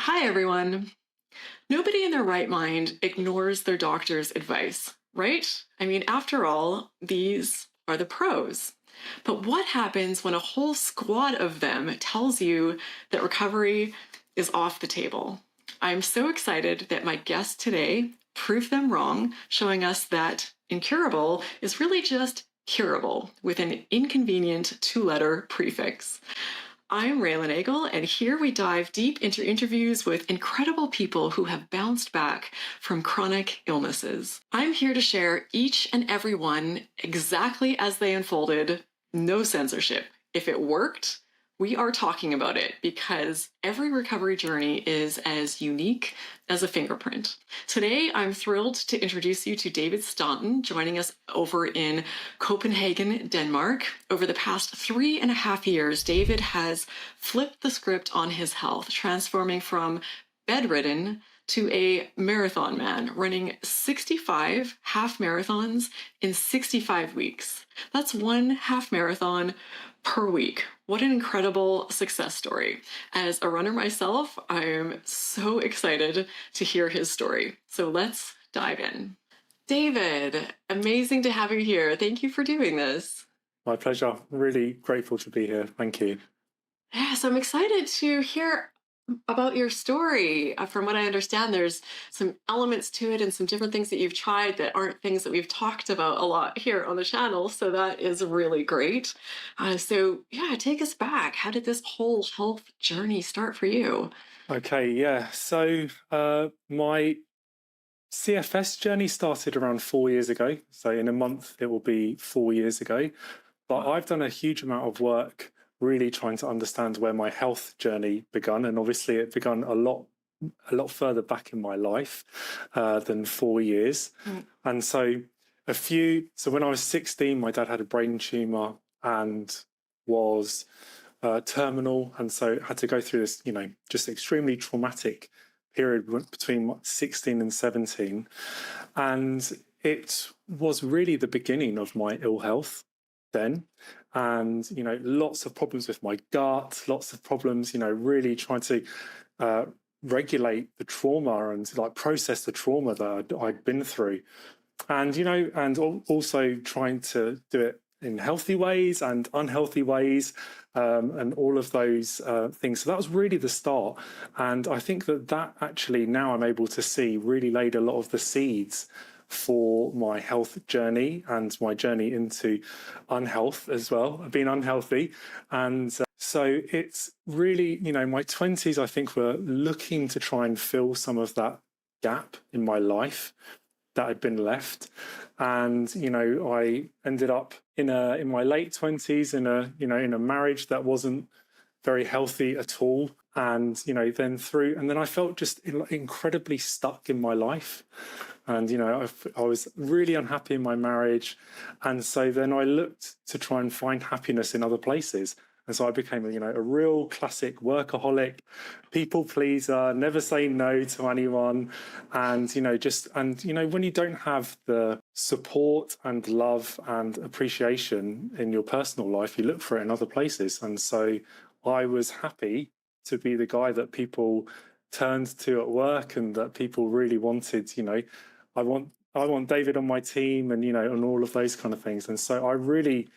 Hi, everyone. Nobody in their right mind ignores their doctor's advice, right? I mean, after all, these are the pros. But what happens when a whole squad of them tells you that recovery is off the table? I'm so excited that my guest today proved them wrong, showing us that incurable is really just curable with an inconvenient two-letter prefix. I'm Raelan Agle, and here we dive deep into interviews with incredible people who have bounced back from chronic illnesses. I'm here to share each and every one exactly as they unfolded, no censorship. If it worked, we are talking about it because every recovery journey is as unique as a fingerprint. Today, I'm thrilled to introduce you to David Staunton, joining us over in Copenhagen, Denmark. Over the past 3.5 years, David has flipped the script on his health, transforming from bedridden to a marathon man, running 65 half marathons in 65 weeks. That's one half marathon per week. What an incredible success story. As a runner myself, I'm so excited to hear his story. So let's dive in. David, amazing to have you here. Thank you for doing this. My pleasure. Really grateful to be here. Thank you. Yes, I'm excited to hear about your story. From what I understand, there's some elements to it and some different things that you've tried that aren't things that we've talked about a lot here on the channel. So that is really great. Yeah, take us back. How did this whole health journey start for you? Okay, yeah. So my CFS journey started around 4 years ago. So in a month, it will be 4 years ago. But I've done a huge amount of work really trying to understand where my health journey began. And obviously it began a lot further back in my life than 4 years. And so when I was 16, my dad had a brain tumor and was terminal. And so had to go through this, just extremely traumatic period between 16 and 17. And it was really the beginning of my ill health then. And, lots of problems with my gut, lots of problems, really trying to regulate the trauma and process the trauma that I'd been through. And, and also trying to do it in healthy ways and unhealthy ways, and all of those things. So that was really the start. And I think that actually now I'm able to see really laid a lot of the seeds for my health journey and my journey into unhealth as well, being unhealthy. And so it's really, my 20s, I think, were looking to try and fill some of that gap in my life that had been left. And, I ended up in my late 20s in a marriage that wasn't very healthy at all. And, then I felt just incredibly stuck in my life. And, I was really unhappy in my marriage. And so then I looked to try and find happiness in other places. And so I became, a real classic workaholic, people pleaser, never say no to anyone. And, when you don't have the support and love and appreciation in your personal life, you look for it in other places. And so I was happy to be the guy that people turned to at work and that people really wanted, I want David on my team and, and all of those kind of things. And so I really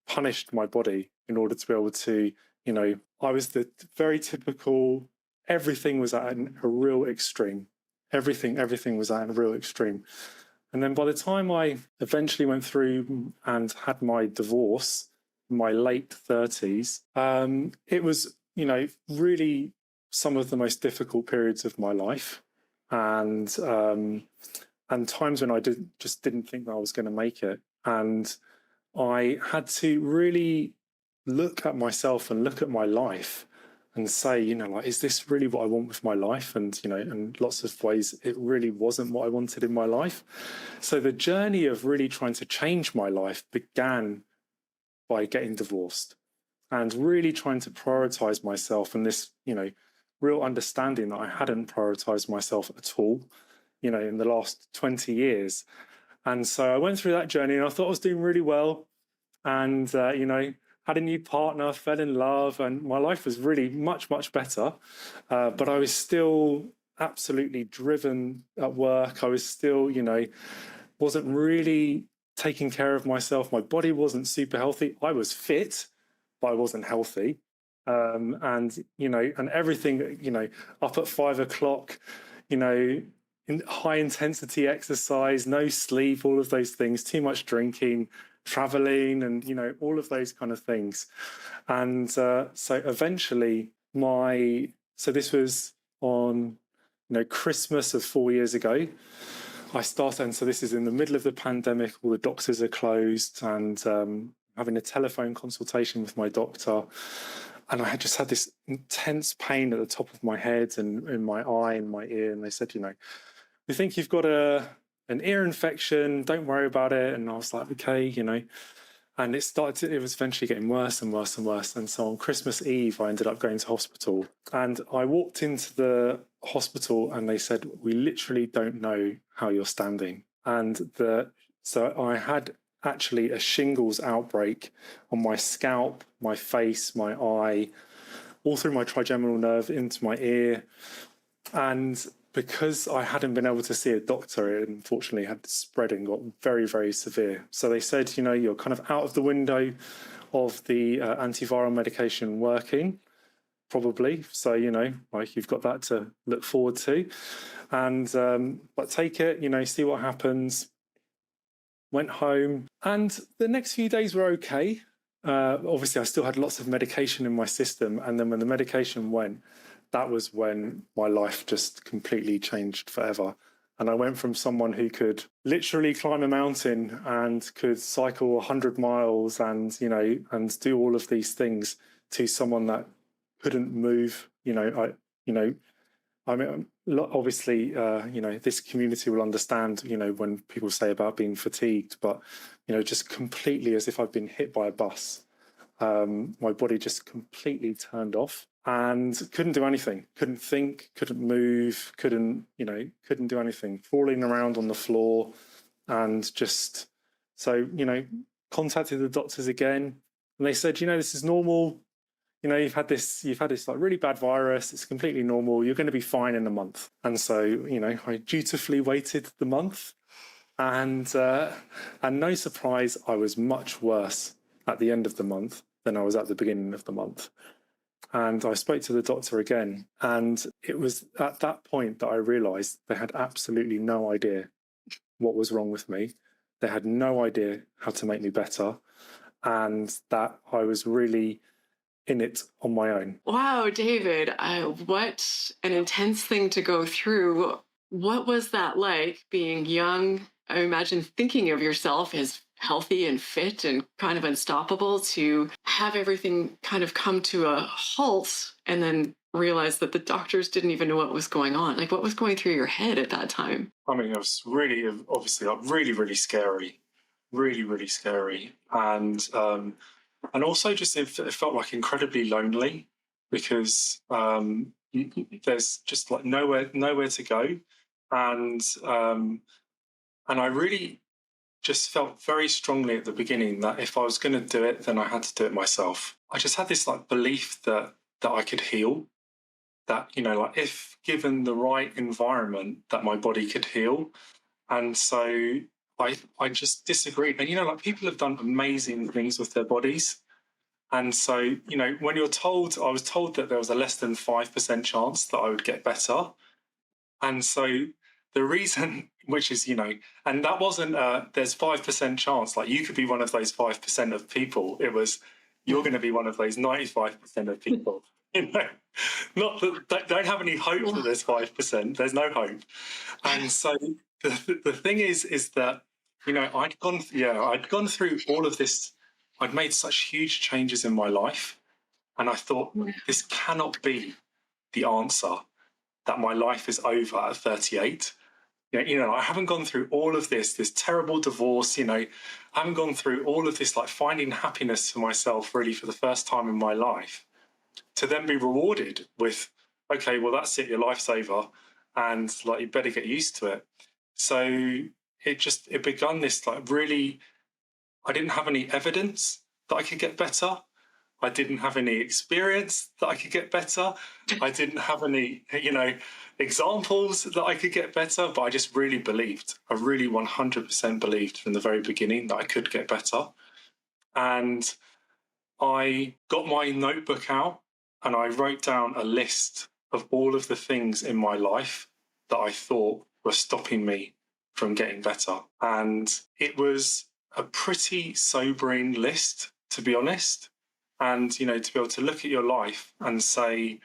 punished my body in order to be able to, I was the very typical, everything was at a real extreme. Everything was at a real extreme. And then by the time I eventually went through and had my divorce in my late 30s, it was, really some of the most difficult periods of my life. And times when I just didn't think that I was going to make it. And I had to really look at myself and look at my life and say, is this really what I want with my life? And, in lots of ways, it really wasn't what I wanted in my life. So the journey of really trying to change my life began by getting divorced and really trying to prioritize myself and this, real understanding that I hadn't prioritized myself at all, in the last 20 years. And so I went through that journey and I thought I was doing really well. And, had a new partner, fell in love, and my life was really much, much better. But I was still absolutely driven at work. I was still, wasn't really taking care of myself. My body wasn't super healthy. I was fit, but I wasn't healthy. And everything, up at 5 o'clock, in high intensity exercise, no sleep, all of those things, too much drinking, traveling, and all of those kind of things. And so eventually so this was on Christmas of 4 years ago. I started, and so this is in the middle of the pandemic, all the doctors are closed, and having a telephone consultation with my doctor. And I had just had this intense pain at the top of my head and in my eye and my ear. And they said, we think you've got an ear infection, don't worry about it. And I was like, okay, and it was eventually getting worse and worse and worse. And so on Christmas Eve, I ended up going to hospital. And I walked into the hospital and they said, we literally don't know how you're standing. And so I had actually a shingles outbreak on my scalp, my face, my eye, all through my trigeminal nerve into my ear. And because I hadn't been able to see a doctor, it unfortunately had spread and got very, very severe. So they said, you're kind of out of the window of the antiviral medication working, probably. So, you've got that to look forward to. And, but take it, see what happens. Went home, and the next few days were okay. Obviously, I still had lots of medication in my system. And then when the medication went, that was when my life just completely changed forever. And I went from someone who could literally climb a mountain and could cycle 100 miles and, and do all of these things to someone that couldn't move. I mean, obviously, this community will understand, when people say about being fatigued, but, just completely as if I've been hit by a bus. My body just completely turned off and couldn't do anything, couldn't think, couldn't move, couldn't do anything, falling around on the floor. And just, so, contacted the doctors again, and they said, this is normal. You've had this like really bad virus. It's completely normal. You're going to be fine in a month. And so, I dutifully waited the month, and no surprise, I was much worse at the end of the month than I was at the beginning of the month. And I spoke to the doctor again, and it was at that point that I realized they had absolutely no idea what was wrong with me. They had no idea how to make me better, and that I was really in it on my own. Wow, David, what an intense thing to go through. What was that like, being young? I imagine thinking of yourself as healthy and fit and kind of unstoppable, to have everything kind of come to a halt and then realize that the doctors didn't even know what was going on. Like, what was going through your head at that time? I mean, it was really, obviously, really, really scary. Really, really scary. And also just it felt like incredibly lonely, because there's just like nowhere to go. And I really just felt very strongly at the beginning that if I was going to do it, then I had to do it myself. I just had this like belief that I could heal, that, like if given the right environment, that my body could heal. And so I just disagreed. And, like people have done amazing things with their bodies. And so, when I was told that there was a less than 5% chance that I would get better. And so the reason, which is, and that wasn't, there's 5% chance, like you could be one of those 5% of people. It was, you're going to be one of those 95% of people. Not that, don't have any hope that there's 5%. There's no hope. And so the thing is that, I'd gone through all of this. I'd made such huge changes in my life, and I thought, this cannot be the answer, that my life is over at 38. I haven't gone through all of this terrible divorce, I haven't gone through all of this, like finding happiness for myself really for the first time in my life, to then be rewarded with, okay, well, that's it, your life's over, and like, you better get used to it. So it begun this like really, I didn't have any evidence that I could get better. I didn't have any experience that I could get better. I didn't have any, examples that I could get better, but I just really believed. I really 100% believed from the very beginning that I could get better. And I got my notebook out and I wrote down a list of all of the things in my life that I thought were stopping me from getting better. And it was a pretty sobering list, to be honest. And, to be able to look at your life and say,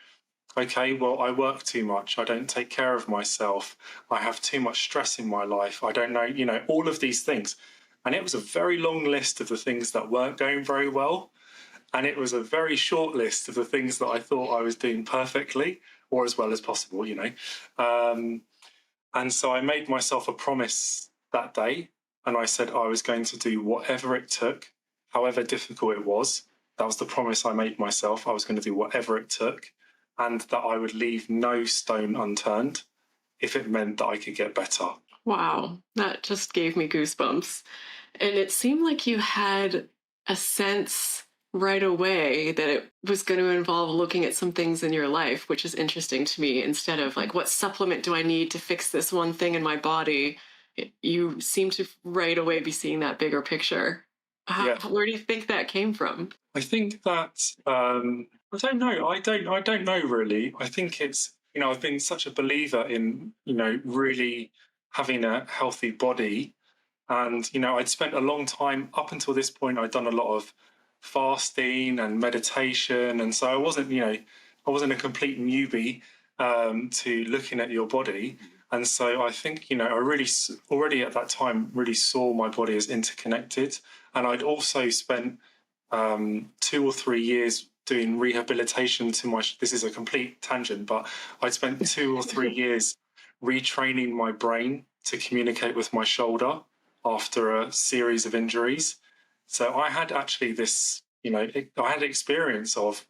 okay, well, I work too much. I don't take care of myself. I have too much stress in my life. I don't know, all of these things. And it was a very long list of the things that weren't going very well. And it was a very short list of the things that I thought I was doing perfectly or as well as possible, And so I made myself a promise that day. And I said I was going to do whatever it took, however difficult it was. That was the promise I made myself. I was going to do whatever it took and that I would leave no stone unturned if it meant that I could get better. Wow, that just gave me goosebumps. And it seemed like you had a sense right away that it was going to involve looking at some things in your life, which is interesting to me. Instead of like, what supplement do I need to fix this one thing in my body? You seem to right away be seeing that bigger picture. Where do you think that came from? I think that I don't know. I don't know really. I think it's I've been such a believer in really having a healthy body, and I'd spent a long time up until this point. I'd done a lot of fasting and meditation, and so I wasn't a complete newbie to looking at your body. And so I think I really already at that time really saw my body as interconnected, and I'd also spent 2 or 3 years doing rehabilitation to my. This is a complete tangent, but I'd spent 2 or 3 years retraining my brain to communicate with my shoulder after a series of injuries. So I had actually this, I had experience of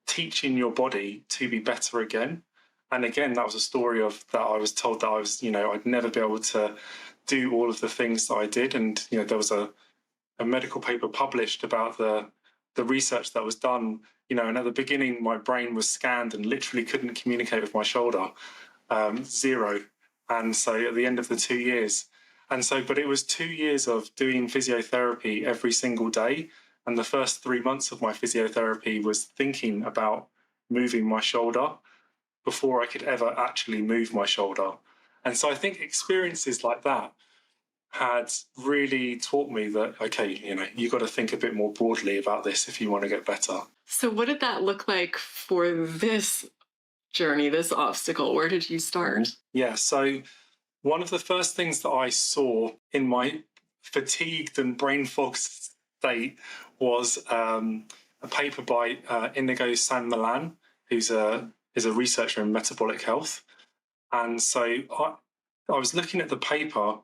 teaching your body to be better again. And again, that was a story of that I was told that I was, I'd never be able to do all of the things that I did. And, there was a medical paper published about the research that was done, and at the beginning, my brain was scanned and literally couldn't communicate with my shoulder, zero. And so at the end of the 2 years, but it was 2 years of doing physiotherapy every single day. And the first 3 months of my physiotherapy was thinking about moving my shoulder before I could ever actually move my shoulder. And so I think experiences like that had really taught me that, okay, you've got to think a bit more broadly about this if you want to get better. So what did that look like for this journey, this obstacle? Where did you start? Yeah, so one of the first things that I saw in my fatigued and brain fogged state was a paper by Inigo San Milan, who's a researcher in metabolic health. And so I was looking at the paper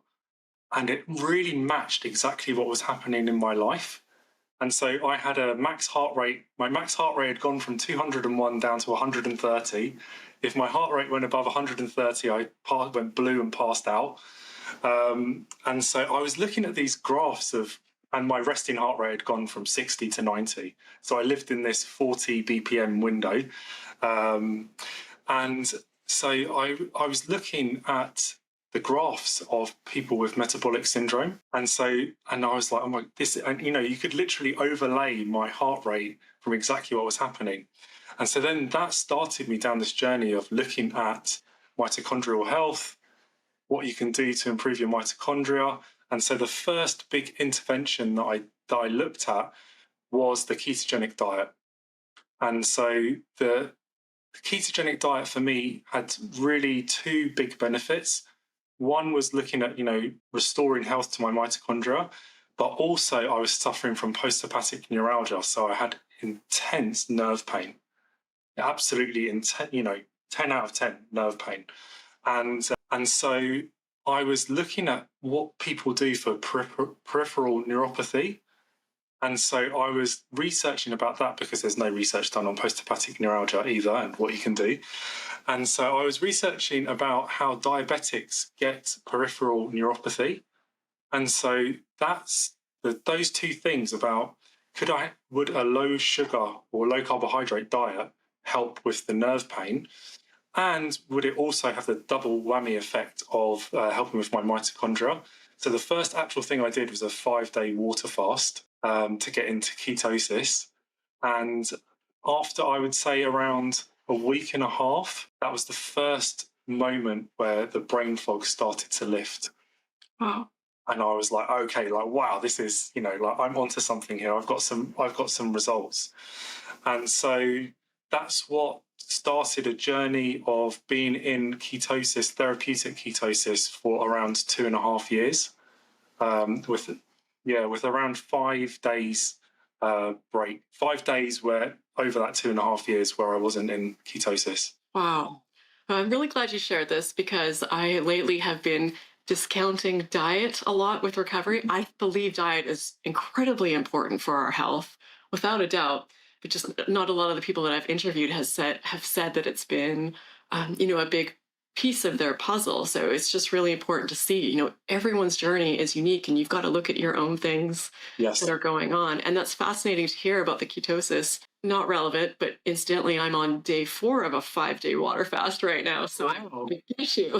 and it really matched exactly what was happening in my life. And so I had a max heart rate. My max heart rate had gone from 201 down to 130. If my heart rate went above 130, I went blue and passed out. And so I was looking at these graphs and my resting heart rate had gone from 60 to 90. So I lived in this 40 BPM window. And so I was looking at the graphs of people with metabolic syndrome. And I was like, oh my, this, and you could literally overlay my heart rate from exactly what was happening. And so then that started me down this journey of looking at mitochondrial health, what you can do to improve your mitochondria. And so the first big intervention that I looked at was the ketogenic diet. And so the ketogenic diet for me had really 2 big benefits. One was looking at, restoring health to my mitochondria, but also I was suffering from post-herpetic neuralgia. So I had intense nerve pain, absolutely intense, 10 out of 10 nerve pain. And so I was looking at what people do for peripheral neuropathy. And so I was researching about that because there's no research done on post-herpetic neuralgia either and what you can do. And so I was researching about how diabetics get peripheral neuropathy. And so that's those 2 things about would a low sugar or low carbohydrate diet help with the nerve pain? And would it also have the double whammy effect of helping with my mitochondria? So the first actual thing I did was a 5-day water fast to get into ketosis. And after, I would say, around a week and a half, that was the first moment where the brain fog started to lift. Wow. And I was like, okay, like, wow, this is, like, I'm onto something here. I've got some results. And so that's what started a journey of being in ketosis, therapeutic ketosis, for around 2.5 years, with around 5 days break, 5 days where over that 2.5 years where I wasn't in ketosis. Wow. I'm really glad you shared this because I lately have been discounting diet a lot with recovery. I believe diet is incredibly important for our health, without a doubt. But just not a lot of the people that I've interviewed have said that it's been, a big piece of their puzzle. So it's just really important to see, everyone's journey is unique, and you've got to look at your own things Yes. that are going on. And that's fascinating to hear about the ketosis. Not relevant, but incidentally, I'm on day 4 of a 5-day water fast right now. So I get you.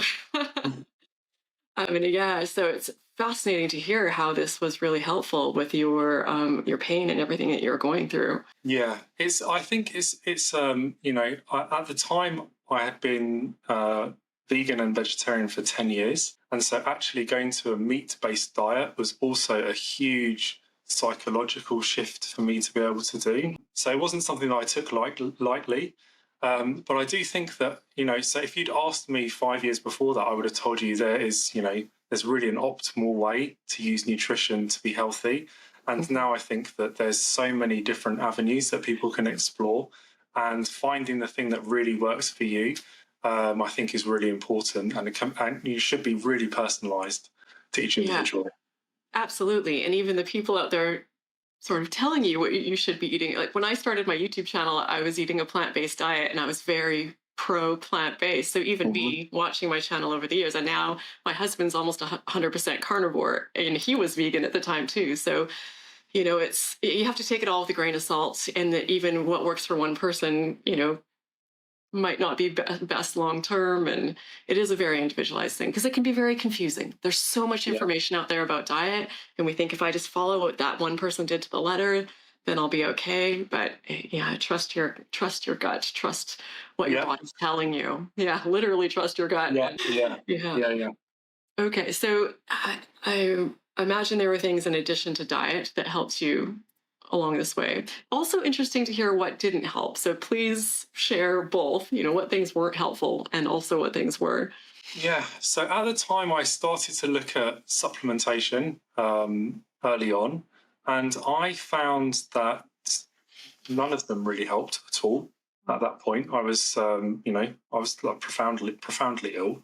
Yeah, so it's fascinating to hear how this was really helpful with your pain and everything that you're going through. Yeah, I think it's at the time I had been vegan and vegetarian for 10 years. And so actually going to a meat-based diet was also a huge psychological shift for me to be able to do. So it wasn't something that I took lightly. But I do think that, so if you'd asked me 5 years before that, I would have told you there's really an optimal way to use nutrition to be healthy. And now I think that there's so many different avenues that people can explore, and finding the thing that really works for you, I think, is really important. And you should be really personalized to each individual. Yeah, absolutely. And even the people out there sort of telling you what you should be eating. Like when I started my YouTube channel, I was eating a plant-based diet and I was very pro plant-based. So even me watching my channel over the years, and now my husband's almost 100% carnivore, and he was vegan at the time too. So, you have to take it all with a grain of salt, and that even what works for one person, might not be best long term. And it is a very individualized thing because it can be very confusing. There's so much information out there about diet, and we think if I just follow what that one person did to the letter, then I'll be okay. But yeah, trust your gut, trust what your body's telling you. Yeah, literally trust your gut. Yeah. Okay, so I imagine there were things in addition to diet that helped you along this way. Also interesting to hear what didn't help. So please share both, what things weren't helpful and also what things were. Yeah. So at the time, I started to look at supplementation early on, and I found that none of them really helped at all. At that point, I was, I was like profoundly ill,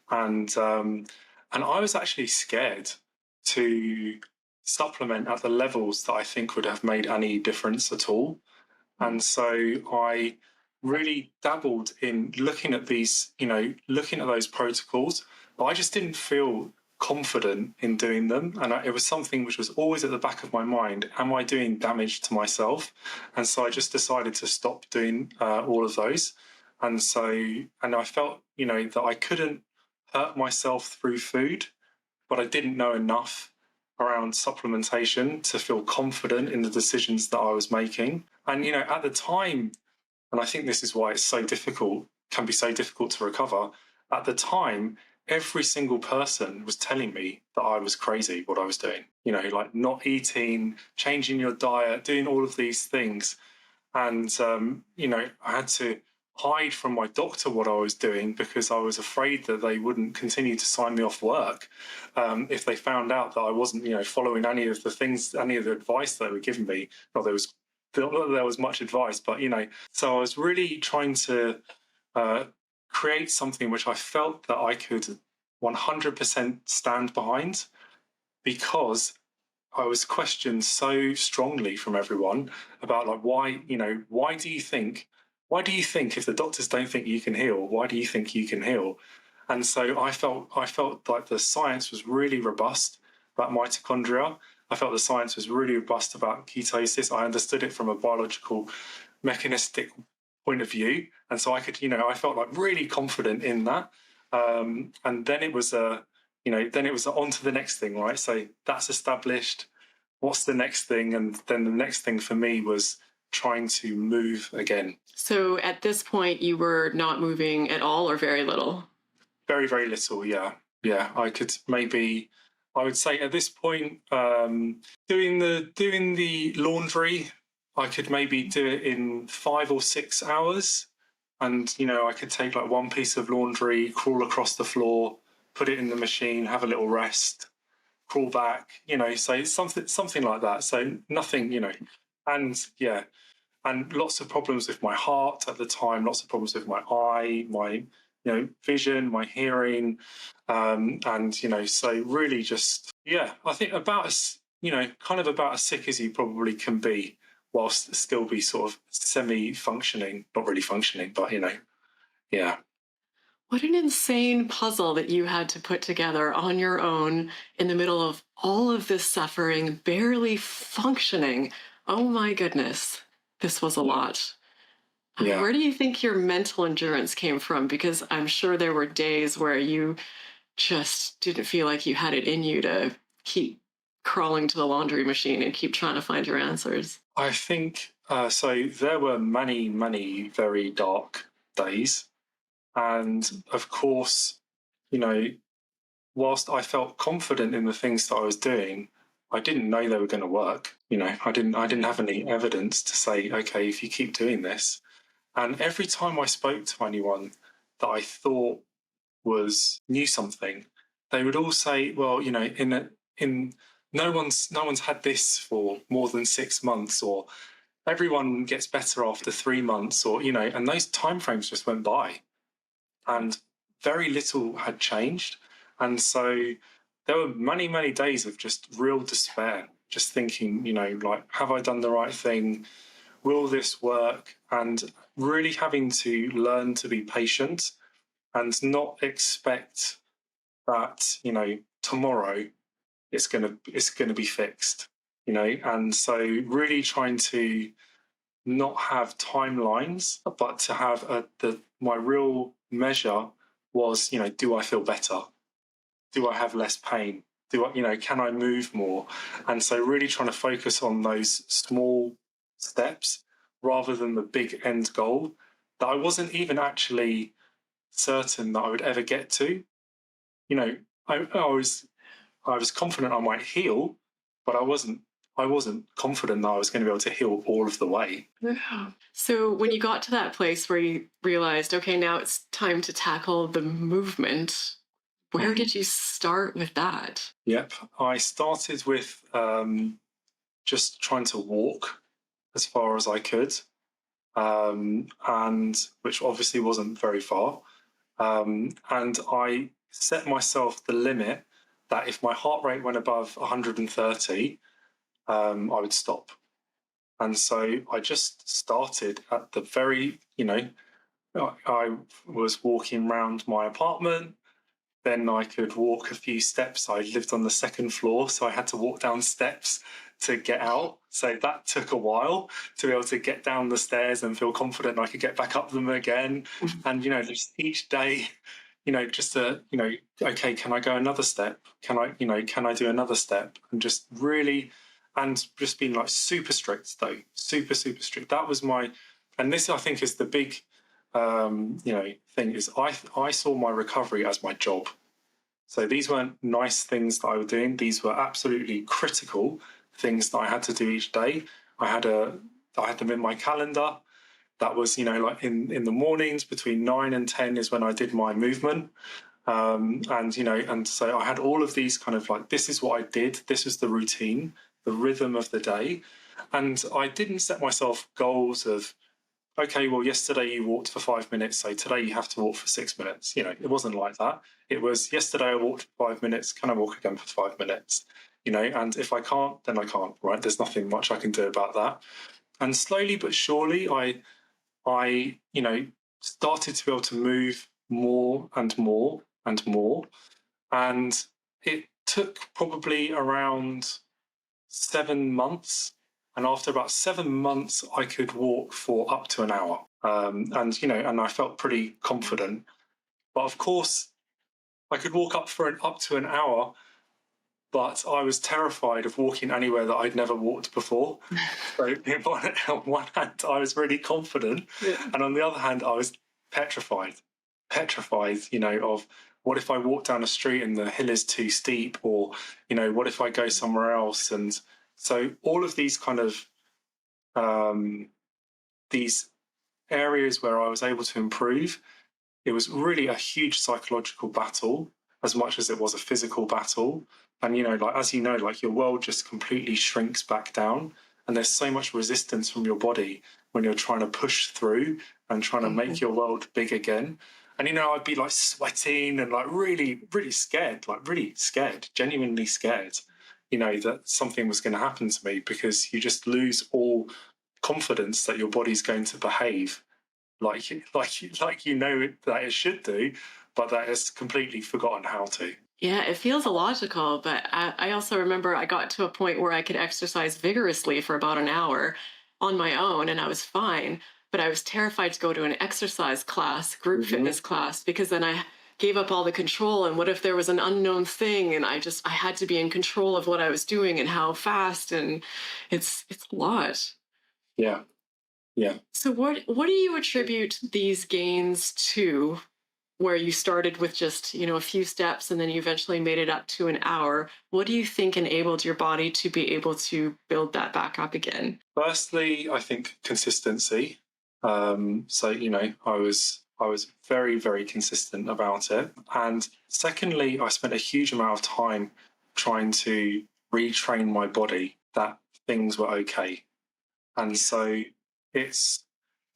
and I was actually scared to supplement at the levels that I think would have made any difference at all. And so I really dabbled in looking at those protocols, but I just didn't feel confident in doing them. And it was something which was always at the back of my mind. Am I doing damage to myself? And so I just decided to stop doing all of those. And I felt, that I couldn't hurt myself through food, but I didn't know enough around supplementation to feel confident in the decisions that I was making. And, at the time, and I think this is why can be so difficult to recover, at the time, every single person was telling me that I was crazy, what I was doing, like not eating, changing your diet, doing all of these things. And, I had to hide from my doctor what I was doing because I was afraid that they wouldn't continue to sign me off work if they found out that I wasn't, following any of the advice that they were giving me. Not there was much advice, but so I was really trying to create something which I felt that I could 100% stand behind, because I was questioned so strongly from everyone about, like, why do you think if the doctors don't think you can heal, why do you think you can heal? And so I felt like the science was really robust about mitochondria, I felt the science was really robust about ketosis. I understood it from a biological, mechanistic point of view, and so I could, I felt like really confident in that. And then it was then it was on to the next thing, right? So that's established. What's the next thing? And then the next thing for me was trying to move again. So at this point, you were not moving at all or very little? Very, very little, yeah. Yeah, I would say at this point, doing the laundry, I could maybe do it in 5 or 6 hours. And, I could take like one piece of laundry, crawl across the floor, put it in the machine, have a little rest, crawl back, so something like that. So nothing, and yeah, and lots of problems with my heart at the time, lots of problems with my eye, my vision, my hearing, and so really just I think about as kind of about as sick as you probably can be, whilst still be sort of semi-functioning, not really functioning, but yeah. What an insane puzzle that you had to put together on your own in the middle of all of this suffering, barely functioning. Oh my goodness, this was a lot. Yeah. Where do you think your mental endurance came from? Because I'm sure there were days where you just didn't feel like you had it in you to keep crawling to the laundry machine and keep trying to find your answers. I think so. There were many, many very dark days. And of course, you know, whilst I felt confident in the things that I was doing, I didn't know they were going to work. I didn't have any evidence to say, okay, if you keep doing this. And every time I spoke to anyone that I thought knew something, they would all say, well, in no one's had this for more than 6 months, or everyone gets better after 3 months, or and those timeframes just went by, and very little had changed. And so there were many, many days of just real despair, just thinking, like, have I done the right thing? Will this work? And really having to learn to be patient and not expect that, tomorrow it's gonna be fixed, and so really trying to not have timelines, but to have my real measure was, do I feel better? Do I have less pain? Can I move more? And so really trying to focus on those small steps rather than the big end goal that I wasn't even actually certain that I would ever get to. You know, I was confident I might heal, but I wasn't confident that I was going to be able to heal all of the way. Yeah. So when you got to that place where you realized, okay, now it's time to tackle the movement, where did you start with that? Yep, I started with just trying to walk as far as I could, and which obviously wasn't very far. And I set myself the limit that if my heart rate went above 130, I would stop. And so I just started at the very, I was walking around my apartment. Then I could walk a few steps. I lived on the second floor, so I had to walk down steps to get out. So that took a while to be able to get down the stairs and feel confident I could get back up them again. And, just each day, just okay, can I go another step? Can I do another step? And just really, and just being like super strict though, super, super strict. That was and this I think is the big, thing is I saw my recovery as my job. So these weren't nice things that I was doing. These were absolutely critical things that I had to do each day. I had them in my calendar. That was, like in the mornings between 9 and 10 is when I did my movement. And so I had all of these kind of like, this is what I did. This was the routine, the rhythm of the day. And I didn't set myself goals of, okay, well, yesterday you walked for 5 minutes, so today you have to walk for 6 minutes. It wasn't like that. It was, yesterday I walked for 5 minutes, can I walk again for 5 minutes? And if I can't, then I can't, right? There's nothing much I can do about that. And slowly but surely, I started to be able to move more and more and more. And it took probably around 7 months. And after about 7 months, I could walk for up to an hour. And I felt pretty confident. But of course, I could walk up to an hour, but I was terrified of walking anywhere that I'd never walked before. So on one hand, I was really confident, and on the other hand, I was petrified, of what if I walk down a street and the hill is too steep, or what if I go somewhere else? And so all of these kind of these areas where I was able to improve, it was really a huge psychological battle as much as it was a physical battle. And, as your world just completely shrinks back down. And there's so much resistance from your body when you're trying to push through and trying to make your world big again. And, I'd be like sweating and like really, really scared, genuinely scared, that something was going to happen to me, because you just lose all confidence that your body's going to behave like that it should do, but that it's completely forgotten how to. Yeah, it feels illogical, but I also remember I got to a point where I could exercise vigorously for about an hour on my own, and I was fine. But I was terrified to go to an exercise class, group fitness class, because then I gave up all the control. And what if there was an unknown thing, and I had to be in control of what I was doing and how fast, and it's a lot. Yeah. Yeah. So what do you attribute these gains to, where you started with just, a few steps and then you eventually made it up to an hour? What do you think enabled your body to be able to build that back up again? Firstly, I think consistency. I was very, very consistent about it. And secondly, I spent a huge amount of time trying to retrain my body that things were okay. And so it's,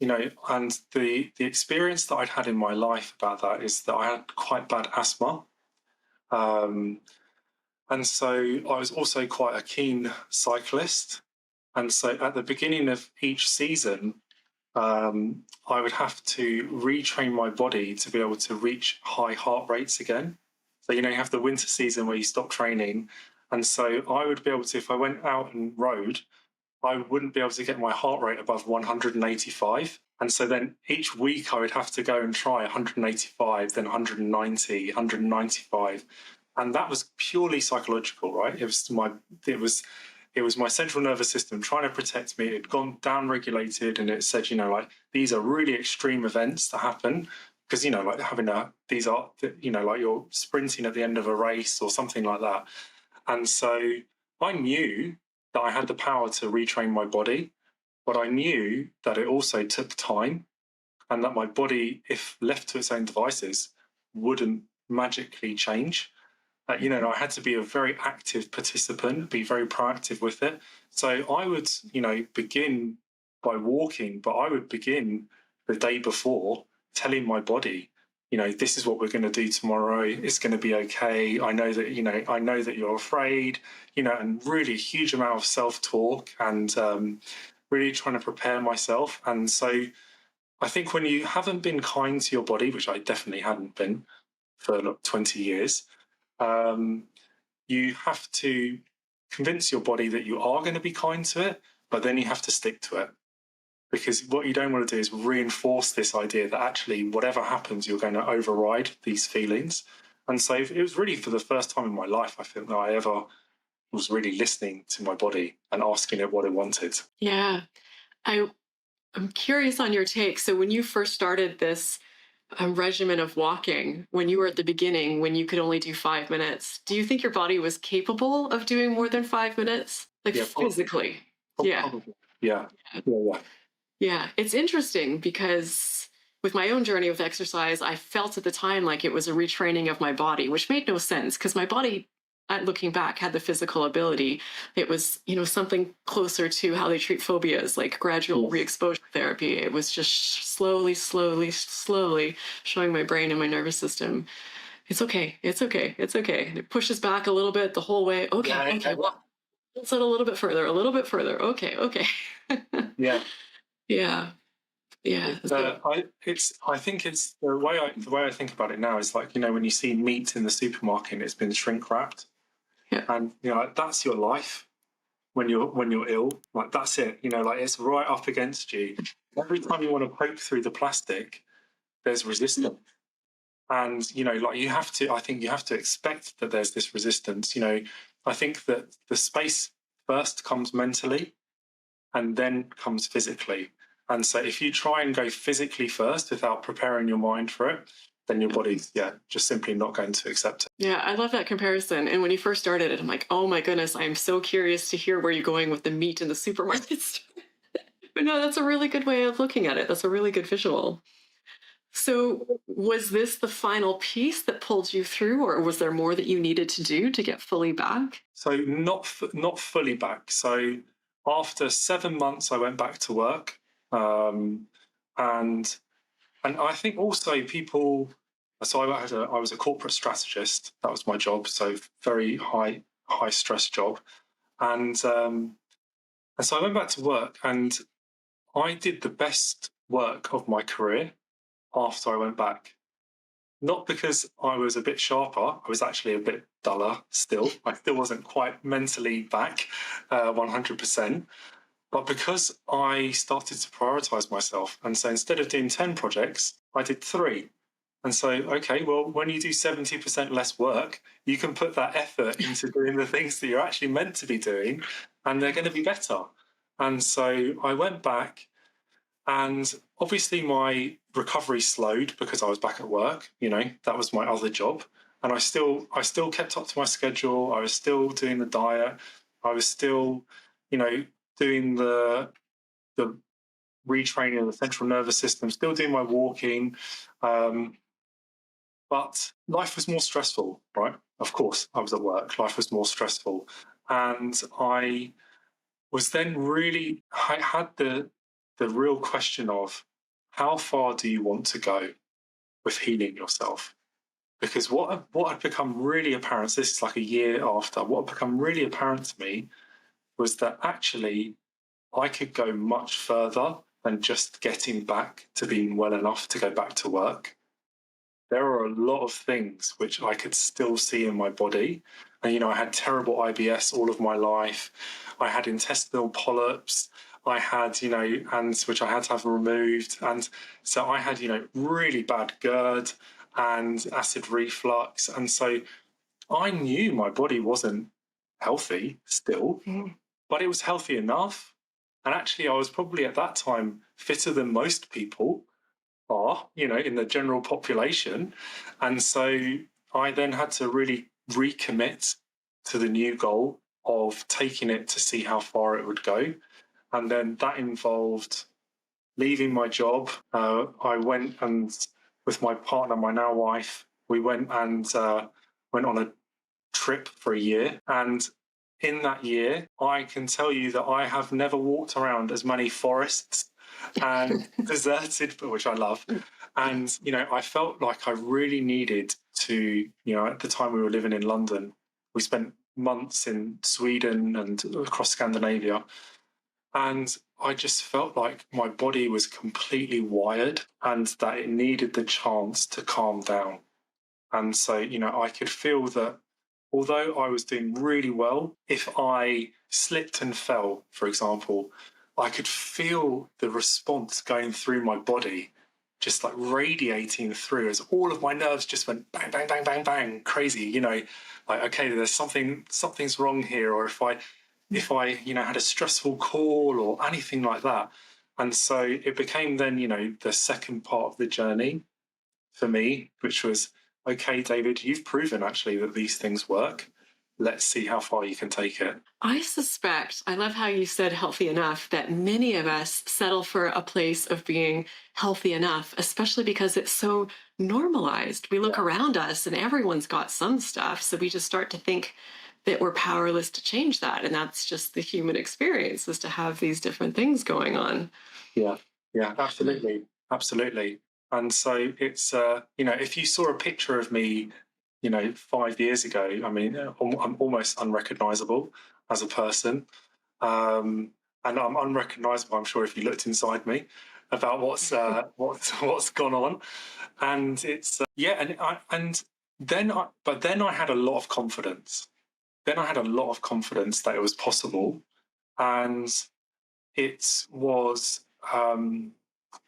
and the experience that I'd had in my life about that is that I had quite bad asthma. And so I was also quite a keen cyclist. And so at the beginning of each season, I would have to retrain my body to be able to reach high heart rates again. So, you have the winter season where you stop training. And so I would be able to, if I went out and rode, I wouldn't be able to get my heart rate above 185. And so then each week I would have to go and try 185, then 190, 195. And that was purely psychological, right? It was my central nervous system trying to protect me. It had gone down regulated, and it said, these are really extreme events that happen, because, these are, like you're sprinting at the end of a race or something like that. And so I knew that I had the power to retrain my body, but I knew that it also took time, and that my body, if left to its own devices, wouldn't magically change. I had to be a very active participant, be very proactive with it. So I would, begin by walking, but I would begin the day before telling my body, this is what we're going to do tomorrow. It's going to be okay. I know that you're afraid, and really huge amount of self-talk, and really trying to prepare myself. And so I think when you haven't been kind to your body, which I definitely hadn't been for 20 years, you have to convince your body that you are going to be kind to it, but then you have to stick to it. Because what you don't want to do is reinforce this idea that actually whatever happens, you're going to override these feelings. And so it was really for the first time in my life, I think, that I ever was really listening to my body and asking it what it wanted. Yeah. I'm curious on your take. So when you first started this regimen of walking, when you were at the beginning, when you could only do 5 minutes, do you think your body was capable of doing more than 5 minutes? Like, yeah, physically? Yeah. Yeah. Yeah. Yeah. It's interesting because with my own journey with exercise, I felt at the time like it was a retraining of my body, which made no sense because my body, looking back, had the physical ability. It was, something closer to how they treat phobias, like gradual re-exposure therapy. It was just slowly showing my brain and my nervous system, it's okay, it's okay, it's okay. And it pushes back a little bit the whole way. Okay, well, let's let a little bit further. Okay. Yeah. Yeah. I think it's the way I think about it now is like, when you see meat in the supermarket, it's been shrink wrapped. Yeah. And that's your life. when you're ill. Like that's it. You know, like it's right up against you. Every time you want to poke through the plastic, there's resistance. And you know, like you have to. I think you have to expect that there's this resistance. You know, I think that the space first comes mentally, and then comes physically. And so if you try and go physically first without preparing your mind for it, then your body's just simply not going to accept it. Yeah, I love that comparison. And when you first started it, I'm like, oh my goodness, I'm so curious to hear where you're going with the meat in the supermarket store. But no, that's a really good way of looking at it. That's a really good visual. So, was this the final piece that pulled you through, or was there more that you needed to do to get fully back? So not fully back. So after 7 months, I went back to work, and I think also people. So I was a corporate strategist. That was my job. So very high stress job, and so I went back to work, and I did the best work of my career after I went back. Not because I was a bit sharper, I was actually a bit duller still. I still wasn't quite mentally back 100%, but because I started to prioritize myself. And so instead of doing 10 projects, I did 3. And so, okay, well, when you do 70% less work, you can put that effort into doing the things that you're actually meant to be doing, and they're going to be better. And so I went back, and obviously my recovery slowed because I was back at work. You know, that was my other job. And I still kept up to my schedule. I was still doing the diet. I was still, you know, doing the retraining of the central nervous system, still doing my walking. But life was more stressful, right? Of course, I was at work. Life was more stressful. And I was then really, I had the real question of how far do you want to go with healing yourself? Because what had become really apparent, so this is like a year after, what had become really apparent to me was that actually I could go much further than just getting back to being well enough to go back to work. There are a lot of things which I could still see in my body. And, you know, I had terrible IBS all of my life. I had intestinal polyps. I had, you know, and which I had to have removed. And so I had, you know, really bad GERD and acid reflux. And so I knew my body wasn't healthy still, but it was healthy enough. And actually, I was probably at that time fitter than most people are, you know, in the general population. And so I then had to really recommit to the new goal of taking it to see how far it would go. And then that involved leaving my job. I went and, with my partner, my now wife, we went and went on a trip for a year. And in that year, I can tell you that I have never walked around as many forests and deserted, which I love. And, you know, I felt like I really needed to, you know, at the time we were living in London, we spent months in Sweden and across Scandinavia. And I just felt like my body was completely wired and that it needed the chance to calm down. And so, you know, I could feel that although I was doing really well, if I slipped and fell, for example, I could feel the response going through my body, just like radiating through as all of my nerves just went bang, bang, bang, bang, bang, crazy, you know, like, okay, there's something's wrong here. Or if I, you know, had a stressful call or anything like that. And so it became then, you know, the second part of the journey for me, which was, okay, David, you've proven actually that these things work. Let's see how far you can take it. I suspect, I love how you said healthy enough, that many of us settle for a place of being healthy enough, especially because it's so normalized. We look around us and everyone's got some stuff. So we just start to think that we're powerless to change that. And that's just the human experience, is to have these different things going on. Yeah, absolutely. Absolutely. And so it's, you know, if you saw a picture of me, you know, 5 years ago, I mean, I'm almost unrecognizable as a person. And I'm unrecognizable, I'm sure, if you looked inside me about what's gone on. And it's, but then I had a lot of confidence. Then I had a lot of confidence that it was possible And it was, and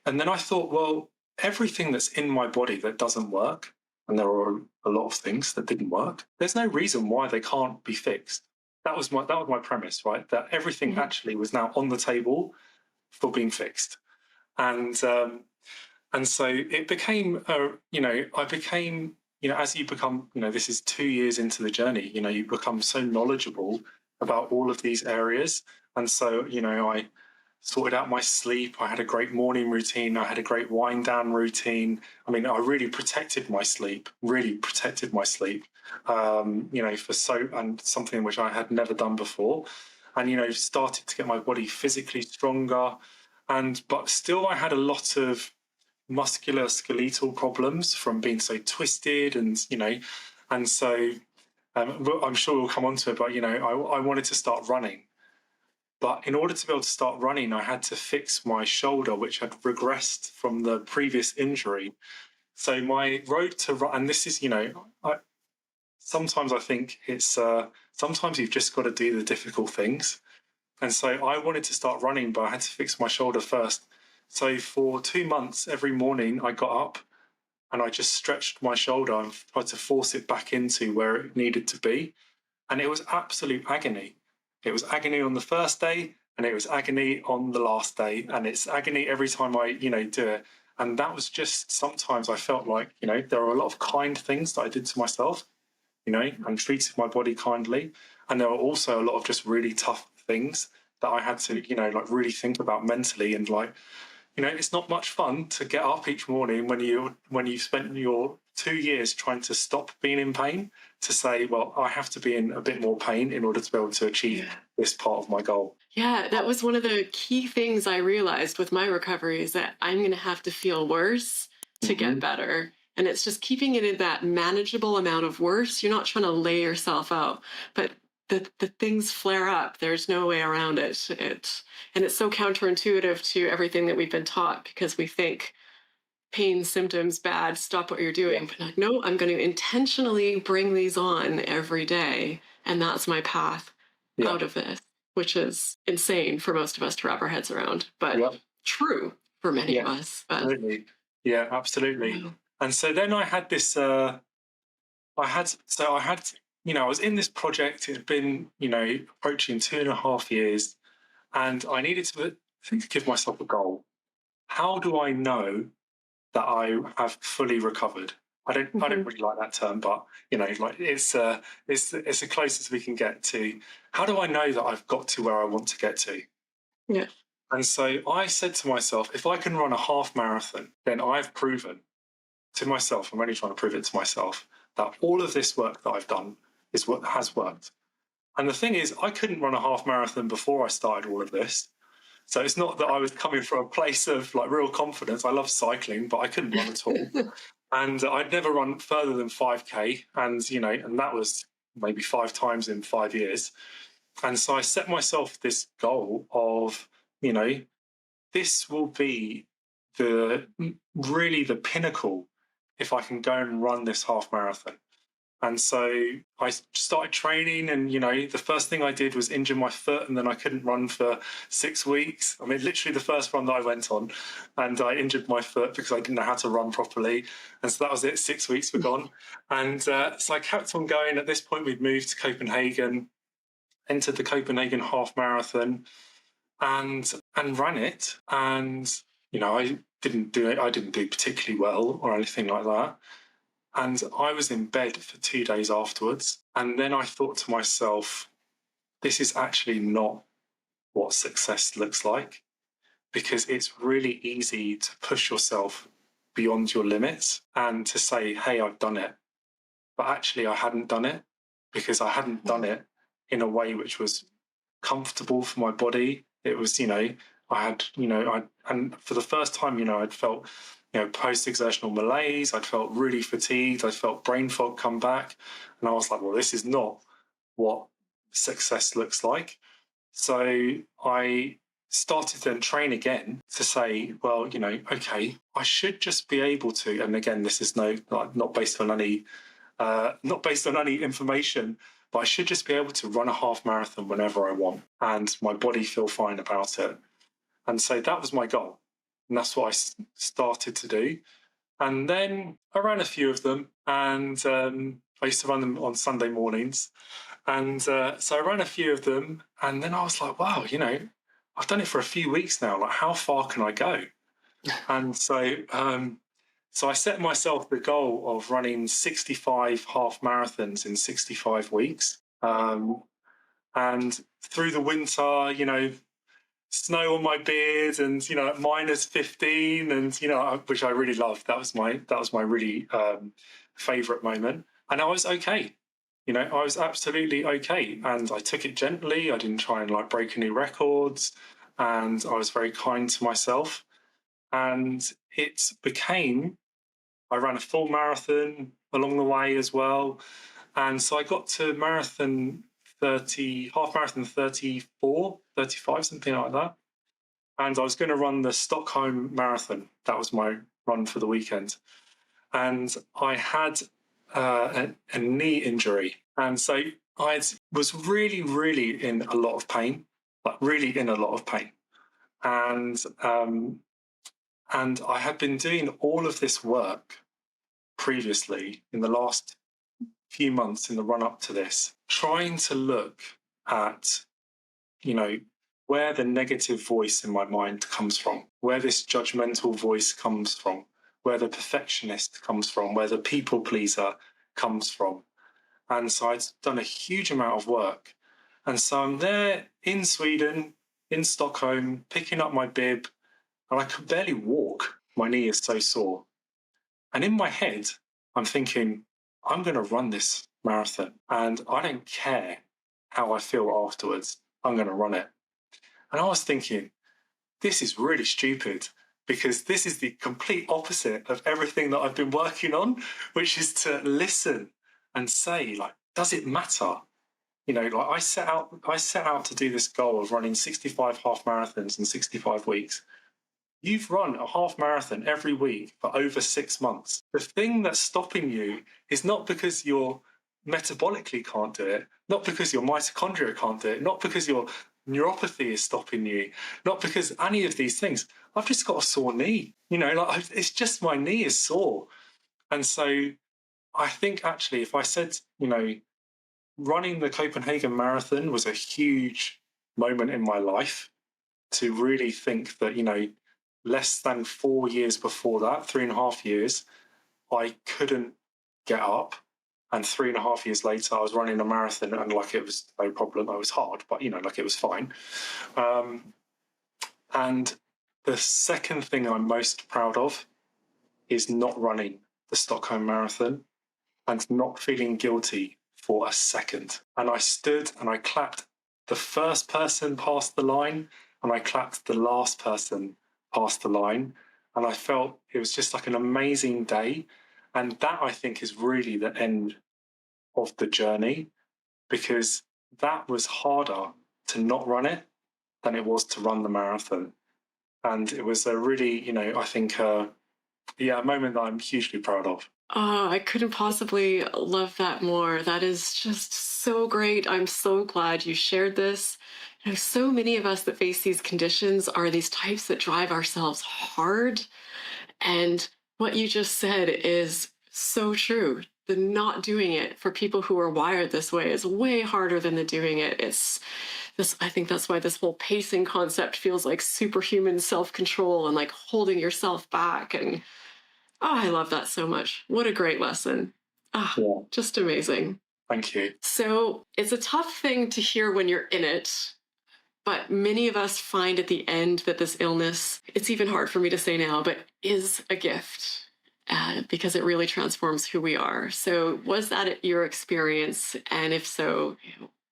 then I thought, well, everything that's in my body that doesn't work, and there are a lot of things that didn't work, there's no reason why they can't be fixed. That was my premise, right? That everything actually was now on the table for being fixed. And so it became, I became, as you become, this is 2 years into the journey, you become so knowledgeable about all of these areas. And so, I sorted out my sleep. I had a great morning routine. I had a great wind down routine. I mean, I really protected my sleep, and something which I had never done before. And, started to get my body physically stronger. But still, I had a lot of muscular skeletal problems from being so twisted, and so I'm sure we'll come on to it, but I wanted to start running. But in order to be able to start running, I had to fix my shoulder, which had regressed from the previous injury. So my road to run, and this is, sometimes I think it's, sometimes you've just got to do the difficult things. And so I wanted to start running, but I had to fix my shoulder first. So for 2 months, every morning I got up and I just stretched my shoulder and tried to force it back into where it needed to be. And it was absolute agony. It was agony on the first day, and it was agony on the last day, and it's agony every time I, do it. And that was just, sometimes I felt like, there are a lot of kind things that I did to myself, and treated my body kindly. And there were also a lot of just really tough things that I had to, really think about mentally. And it's not much fun to get up each morning when you've spent your 2 years trying to stop being in pain, to say, well, I have to be in a bit more pain in order to be able to achieve this part of my goal. Yeah, that was one of the key things I realized with my recovery, is that I'm going to have to feel worse to get better. And it's just keeping it in that manageable amount of worse. You're not trying to lay yourself out, but the things flare up. There's no way around it. And it's so counterintuitive to everything that we've been taught, because we think pain, symptoms, bad, stop what you're doing. But like, no, I'm going to intentionally bring these on every day. And that's my path out of this, which is insane for most of us to wrap our heads around, but true for many of us. But Absolutely. Yeah, absolutely. wow. And so then I had this, I was in this project. It had been, approaching 2.5 years, and I needed to, I think, give myself a goal. How do I know that I have fully recovered? I don't really like that term, but it's the closest we can get to. How do I know that I've got to where I want to get to? Yeah. And so I said to myself, if I can run a half marathon, then I've proven to myself, I'm only trying to prove it to myself, that all of this work that I've done is what has worked. And the thing is, I couldn't run a half marathon before I started all of this. So it's not that I was coming from a place of real confidence. I love cycling, but I couldn't run at all. And I'd never run further than 5K. And that was maybe 5 times in 5 years. And so I set myself this goal of, this will be really the pinnacle if I can go and run this half marathon. And so I started training, and the first thing I did was injure my foot, and then I couldn't run for 6 weeks. I mean, literally the first run that I went on, and I injured my foot because I didn't know how to run properly. And so that was it. 6 weeks were gone. And so I kept on going. At this point, we'd moved to Copenhagen, entered the Copenhagen half marathon, and ran it. And I didn't do it. I didn't do particularly well or anything like that. And I was in bed for 2 days afterwards. And then I thought to myself, this is actually not what success looks like, because it's really easy to push yourself beyond your limits and to say, hey, I've done it. But actually, I hadn't done it, because I hadn't done it in a way which was comfortable for my body. It was, I had, and for the first time, I'd felt, post-exertional malaise. I'd felt really fatigued. I felt brain fog come back. And I was like, well, this is not what success looks like. So I started to then train again to say, well, okay, I should just be able to, and again, this is not based on any information, but I should just be able to run a half marathon whenever I want and my body feel fine about it. And so that was my goal. And that's what I started to do. And then I ran a few of them, and I used to run them on Sunday mornings. And so I ran a few of them, and then I was like, wow, I've done it for a few weeks now. Like, how far can I go? And so I set myself the goal of running 65 half marathons in 65 weeks. And through the winter, snow on my beard and, at -15 and, which I really loved. That was my really favorite moment. And I was okay. I was absolutely okay. And I took it gently. I didn't try and break any records. And I was very kind to myself. And I ran a full marathon along the way as well. And so I got to half marathon 34, 35, something like that. And I was going to run the Stockholm Marathon. That was my run for the weekend. And I had a knee injury. And so I was really, really in a lot of pain, really in a lot of pain. And I had been doing all of this work previously in the last few months in the run up to this, trying to look at, where the negative voice in my mind comes from, where this judgmental voice comes from, where the perfectionist comes from, where the people pleaser comes from. And so I'd done a huge amount of work. And so I'm there in Sweden, in Stockholm, picking up my bib, and I could barely walk. My knee is so sore. And in my head, I'm thinking, I'm going to run this marathon and I don't care how I feel afterwards. I'm going to run it. And I was thinking, this is really stupid because this is the complete opposite of everything that I've been working on, which is to listen and say, does it matter? I set out to do this goal of running 65 half marathons in 65 weeks. You've run a half marathon every week for over 6 months. The thing that's stopping you is not because you're metabolically can't do it, not because your mitochondria can't do it, not because your neuropathy is stopping you, not because any of these things. I've just got a sore knee. It's just my knee is sore. And so I think actually if I said, running the Copenhagen Marathon was a huge moment in my life to really think that, less than 4 years before that, 3.5 years, I couldn't get up. And 3.5 years later, I was running a marathon and it was no problem. It was hard, but it was fine. And the second thing I'm most proud of is not running the Stockholm Marathon and not feeling guilty for a second. And I stood and I clapped the first person past the line and I clapped the last person past the line. And I felt it was just an amazing day. And that, I think, is really the end of the journey, because that was harder to not run it than it was to run the marathon. And it was a really, I think, a moment that I'm hugely proud of. Oh, I couldn't possibly love that more. That is just so great. I'm so glad you shared this. So many of us that face these conditions are these types that drive ourselves hard. And what you just said is so true. The not doing it for people who are wired this way is way harder than the doing it. I think that's why this whole pacing concept feels like superhuman self-control and holding yourself back. And I love that so much. What a great lesson. Yeah. Just amazing. Thank you. So it's a tough thing to hear when you're in it, but many of us find at the end that this illness, it's even hard for me to say now, but is a gift because it really transforms who we are. So was that your experience? And if so,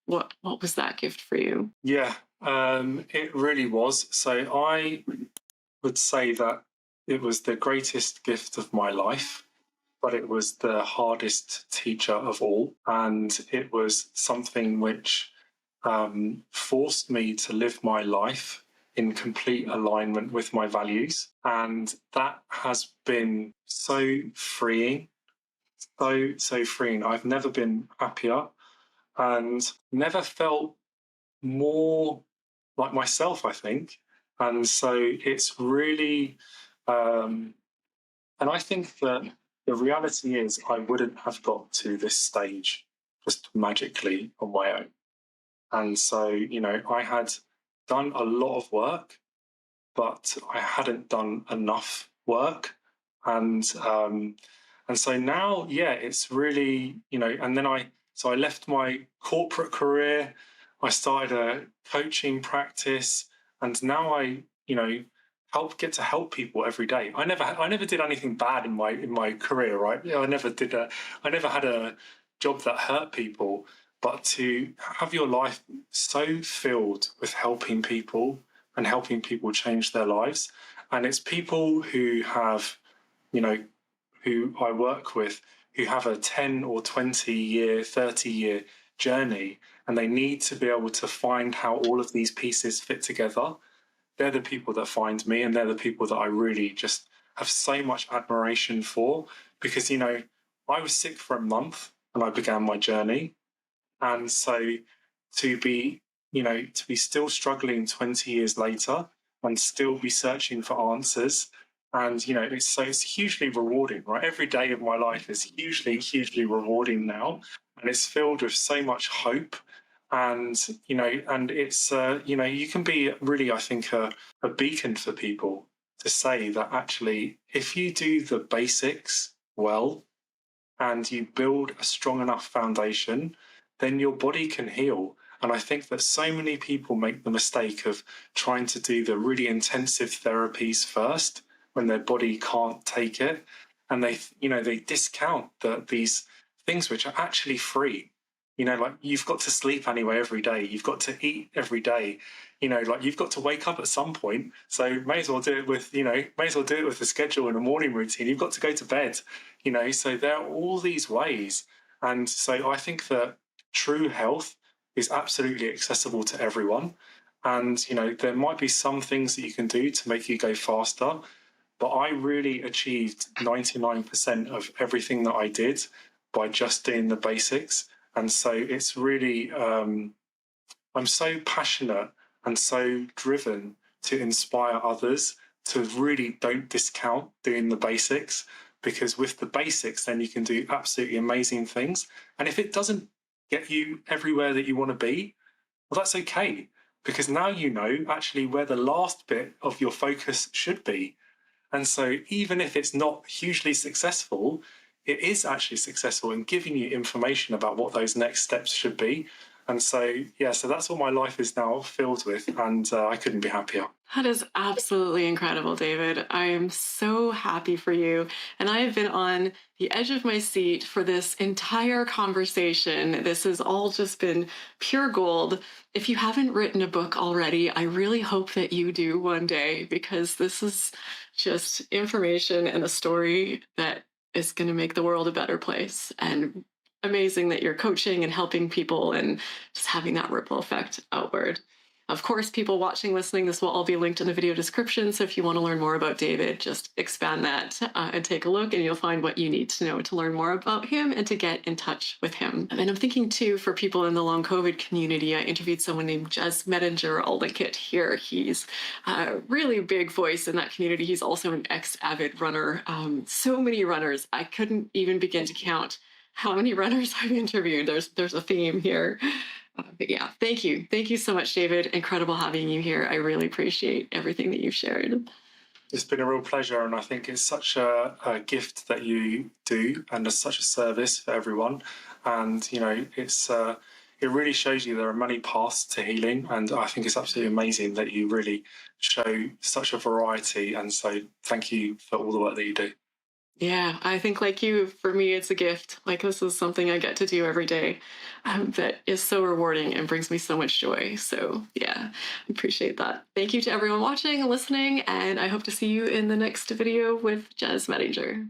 what was that gift for you? Yeah, it really was. So I would say that it was the greatest gift of my life, but it was the hardest teacher of all. And it was something which forced me to live my life in complete alignment with my values. And that has been so freeing, so freeing. I've never been happier. and never felt more like myself, I think. And so it's really, and I think that the reality is I wouldn't have got to this stage just magically on my own. And so, I had done a lot of work, but I hadn't done enough work. And so now, yeah, it's really, and then I left my corporate career. I started a coaching practice, and now get to help people every day. I never did anything bad in my career, right? I never had a job that hurt people, but to have your life so filled with helping people and helping people change their lives. And it's people who have, who I work with, who have a 10 or 20-year, 30-year journey, and they need to be able to find how all of these pieces fit together. They're the people that find me, and they're the people that I really just have so much admiration for, because, I was sick for a month when I began my journey. And so to be, to be still struggling 20 years later and still be searching for answers. And, it's hugely rewarding, right? Every day of my life is hugely, hugely rewarding now. And it's filled with so much hope. And, and it's, you can be really, I think, a beacon for people to say that actually, if you do the basics well and you build a strong enough foundation, then your body can heal. And I think that so many people make the mistake of trying to do the really intensive therapies first when their body can't take it. And they discount these things which are actually free. Like you've got to sleep anyway every day. You've got to eat every day. Like you've got to wake up at some point. So may as well do it with, the schedule and a morning routine. You've got to go to bed, so there are all these ways. And so I think that true health is absolutely accessible to everyone. And, there might be some things that you can do to make you go faster, but I really achieved 99% of everything that I did by just doing the basics. And so it's really, I'm so passionate and so driven to inspire others to really don't discount doing the basics, because with the basics, then you can do absolutely amazing things. And if it doesn't get you everywhere that you want to be, well, that's okay, because now you know actually where the last bit of your focus should be. And so even if it's not hugely successful, it is actually successful in giving you information about what those next steps should be. And so, yeah, so that's what my life is now filled with, and I couldn't be happier. That is absolutely incredible, David. I am so happy for you. And I have been on the edge of my seat for this entire conversation. This has all just been pure gold. If you haven't written a book already, I really hope that you do one day, because this is just information and a story that is going to make the world a better place. And amazing that you're coaching and helping people and just having that ripple effect outward. Of course, people watching, listening, this will all be linked in the video description. So if you want to learn more about David, just expand that and take a look, and you'll find what you need to know to learn more about him and to get in touch with him. And I'm thinking too, for people in the long COVID community, I interviewed someone named Jez Medinger. I'll link it here. He's a really big voice in that community. He's also an ex-avid runner. So many runners, I couldn't even begin to count how many runners I've interviewed. There's a theme here. But yeah, thank you. Thank you so much, David. Incredible having you here. I really appreciate everything that you've shared. It's been a real pleasure, and I think it's such a gift that you do, and it's such a service for everyone. And it really shows you there are many paths to healing, and I think it's absolutely amazing that you really show such a variety. And so, thank you for all the work that you do. Yeah, I think like you, for me, it's a gift. Like this is something I get to do every day that is so rewarding and brings me so much joy. So yeah, I appreciate that. Thank you to everyone watching and listening, and I hope to see you in the next video with Jez Medinger.